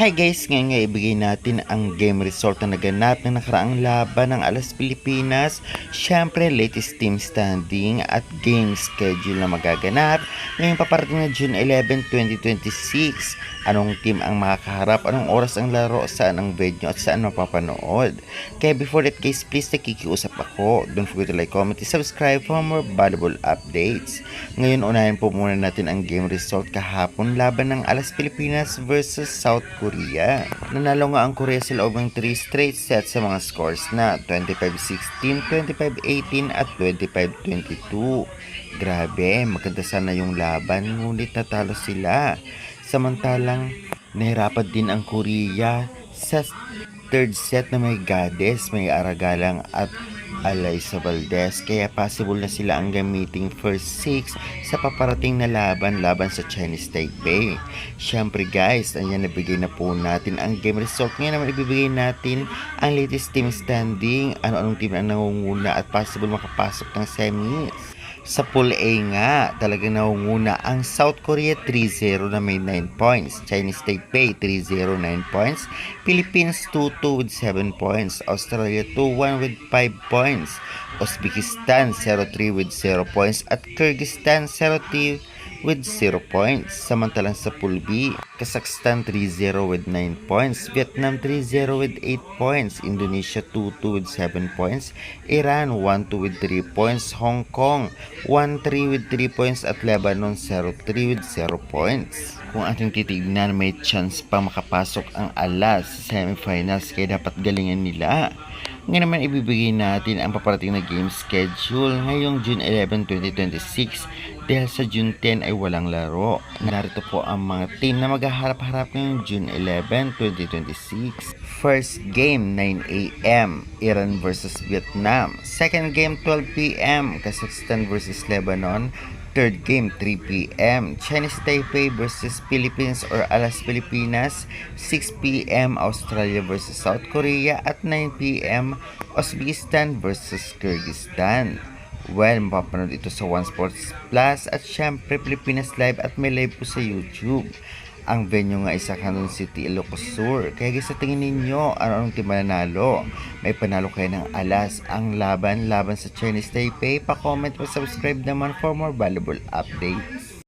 Hi guys, ngayon nga ibigay natin ang game result na naganap na nakaraang laban ng Alas Pilipinas. Syempre, latest team standing at game schedule na magaganap ngayong paparating na June 11, 2026. Anong team ang makakaharap, anong oras ang laro, saan ang venue at saan mapapanood. Kaya before that guys, please nakikiusap ako. Don't forget to like, comment, and subscribe for more valuable updates. Ngayon unahin po muna natin ang game result kahapon laban ng Alas Pilipinas versus South Korea. Nanalo nga ang Korea sa loob ng 3 straight sets sa mga scores na 25-16, 25-18 at 25-22. Grabe, maganda sana yung laban ngunit natalo sila. Samantalang nahirapan din ang Korea sa third set na may Gades, may Aragalang at Alaysa Valdez, kaya possible na sila ang gamiting first 6 sa paparating na laban sa Chinese Taipei. Syempre guys, ayan, nabigay na po natin ang game result. Ngayon naman ibibigay natin ang latest team standing, anong team ang nangunguna at possible makapasok ng semis. Sa Pool A nga, talagang nangunguna ang South Korea 3-0 na may 9 points, Chinese Taipei 3-0 9 points, Philippines 2-2 with 7 points, Australia 2-1 with 5 points, Uzbekistan 0-3 with 0 points at Kyrgyzstan 0-3 with 0 points. Samantalang sa Pool B, Kazakhstan 3-0 with 9 points, Vietnam 3-0 with 8 points, Indonesia 2-2 with 7 points, Iran 1-2 with 3 points, Hong Kong 1-3 with 3 points at Lebanon 0-3 with 0 points. Kung ating titignan, may chance pa makapasok ang Alas sa semifinals kaya dapat galingan nila. Ngayon naman ibibigay natin ang paparating na game schedule ngayong June 11, 2026 dahil sa June 10 ay walang laro. Narito po ang mga team na maghaharap-harap ngayong June 11, 2026. First game 9 AM, Iran versus Vietnam. Second game 12 PM, Kazakhstan versus Lebanon. Third game 3 PM, Chinese Taipei versus Philippines or Alas Pilipinas. 6 PM, Australia versus South Korea at 9 PM, Uzbekistan versus Kyrgyzstan. Well, mapapanood ito sa One Sports Plus at syempre Pilipinas Live at may live po sa YouTube. Ang venue nga ay sa Canton City, Ilocos Sur. Kaya guys, sa tingin ninyo, anong team mananalo? May panalo kayo ng Alas ang laban sa Chinese Taipei? Pa-comment, pa-subscribe naman for more valuable updates.